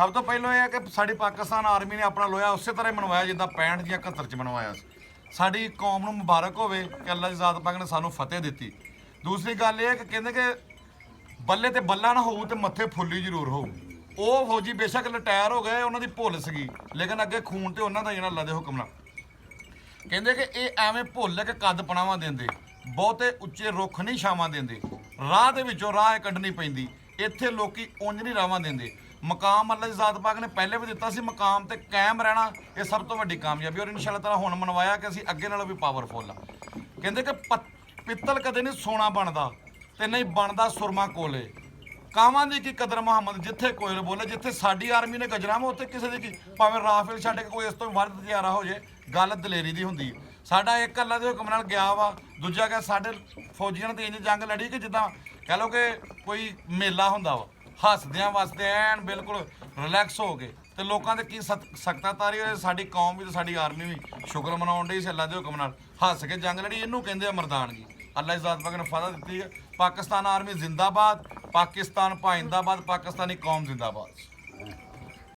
ਸਭ ਤੋਂ ਪਹਿਲਾਂ ਇਹ ਹੈ ਕਿ ਸਾਡੀ ਪਾਕਿਸਤਾਨ ਆਰਮੀ ਨੇ ਆਪਣਾ ਲੋਹਾ ਉਸੇ ਤਰ੍ਹਾਂ ਹੀ ਮਨਵਾਇਆ ਜਿੱਦਾਂ 65 ਜਾਂ 71 ਚ ਮਨਵਾਇਆ ਸੀ। ਸਾਡੀ ਕੌਮ ਨੂੰ ਮੁਬਾਰਕ ਹੋਵੇ ਕਿ ਅੱਲਾਹ ਦੀ ਜ਼ਾਤ ਪਾਕ ਨੇ ਸਾਨੂੰ ਫਤਿਹ ਦਿੱਤੀ। ਦੂਸਰੀ ਗੱਲ ਇਹ ਹੈ ਕਿ ਕਹਿੰਦੇ ਕਿ ਬੱਲੇ ਤੇ ਬੱਲਾ ਨਾ ਹੋਊ ਤੇ ਮੱਥੇ ਫੁੱਲੀ ਜ਼ਰੂਰ ਹੋਊ। ਉਹ ਫੌਜੀ ਬੇਸ਼ੱਕ ਰਿਟਾਇਰ ਹੋ ਗਏ, ਉਹਨਾਂ ਦੀ ਭੁੱਲ ਸੀਗੀ, ਲੇਕਿਨ ਅੱਗੇ ਖੂਨ ਤੇ ਉਹਨਾਂ ਦਾ ਜਿਹੜਾ ਅੱਲਾਹ ਦੇ ਹੁਕਮ ਨਾਲ। ਕਹਿੰਦੇ ਕਿ ਇਹ ਐਵੇਂ ਭੁੱਲ ਕੇ ਕੱਦ ਪਣਾਵਾਂ ਦਿੰਦੇ, ਬਹੁਤੇ ਉੱਚੇ ਰੁੱਖ ਨਹੀਂ ਛਾਵਾਂ ਦਿੰਦੇ, ਰਾਹ ਦੇ ਵਿੱਚੋਂ ਰਾਹ ਕੱਢਣੀ ਪੈਂਦੀ, ਇੱਥੇ ਲੋਕੀ ਉਂਝ ਨਹੀਂ ਰਾਵਾਂ ਦਿੰਦੇ। ਮਕਾਮ ਅੱਲਾਹ ਦੀ ਜ਼ਾਤ ਪਾਕ ਨੇ ਪਹਿਲੇ ਵੀ ਦਿੱਤਾ ਸੀ, ਮਕਾਮ ਤੇ ਕਾਇਮ ਰਹਿਣਾ ਇਹ ਸਭ ਤੋਂ ਵੱਡੀ ਕਾਮਯਾਬੀ, ਔਰ ਇਨਸ਼ਾ ਅੱਲਾਹ ਤਾਲਾ ਹੁਣ ਮਨਵਾਇਆ ਕਿ ਅਸੀਂ ਅੱਗੇ ਨਾਲੋਂ ਵੀ ਪਾਵਰਫੁੱਲ ਆ। ਕਹਿੰਦੇ ਕਿ ਪਿੱਤਲ ਕਦੇ ਨਹੀਂ ਸੋਨਾ ਬਣਦਾ ਤੇ ਨਹੀਂ ਬਣਦਾ ਸੁਰਮਾ ਕੋਲੇ। ਕਾਵਾਂ ਦੀ ਕੀ ਕਦਰ ਮੁਹੰਮਦ ਜਿੱਥੇ ਕੋਇਲ ਬੋਲੇ। ਜਿੱਥੇ ਸਾਡੀ ਆਰਮੀ ਨੇ ਗਜਰਾਵਾਂ ਉੱਥੇ ਕਿਸੇ ਦੀ ਕੀ, ਭਾਵੇਂ ਰਾਫੇਲ ਛੱਡ ਕੇ ਕੋਈ ਇਸ ਤੋਂ ਵੱਧ ਤਿਆਰਾ ਹੋ ਜੇ, ਗੱਲ ਦਲੇਰੀ ਦੀ ਹੁੰਦੀ ਹੈ। ਸਾਡਾ ਇੱਕ ਅੱਲਾ ਦੇ ਹੁਕਮ ਨਾਲ ਗਿਆ ਵਾ, ਦੂਜਾ ਕਿ ਸਾਡੇ ਫੌਜੀਆਂ ਨੇ ਤੇ ਇੰਨੀ ਜੰਗ ਲੜੀ ਕਿ ਜਿੱਦਾਂ ਕਹਿ ਲਓ ਕਿ ਕੋਈ ਮੇਲਾ ਹੁੰਦਾ ਵਾ, ਹੱਸਦਿਆਂ ਵਸਦੇ ਐਨ ਬਿਲਕੁਲ ਰਿਲੈਕਸ ਹੋ ਕੇ। ਤੇ ਲੋਕਾਂ ਦੇ ਕੀ ਸਖਤਾਂ ਤਾਰੀ ਹੋਏ, ਸਾਡੀ ਕੌਮ ਵੀ ਤੇ ਸਾਡੀ ਆਰਮੀ ਵੀ ਸ਼ੁਕਰ ਮਨਾਉਣ ਡਈ ਸੀ ਅੱਲਾ ਦੇ ਹੁਕਮ ਨਾਲ, ਹੱਸ ਕੇ ਜੰਗ ਲੜੀ। ਇਹਨੂੰ ਕਹਿੰਦੇ ਆ ਮਰਦਾਨਗੀ। ਅੱਲਾਹ ਦੀ ਜ਼ਾਤ ਪਾਕ ਨੇ ਫਤਿਹ ਦਿੱਤੀ ਹੈ। ਪਾਕਿਸਤਾਨ ਆਰਮੀ ਜ਼ਿੰਦਾਬਾਦ, ਪਾਕਿਸਤਾਨ ਪਾਇੰਦਾਬਾਦ, ਪਾਕਿਸਤਾਨੀ ਕੌਮ ਜ਼ਿੰਦਾਬਾਦ।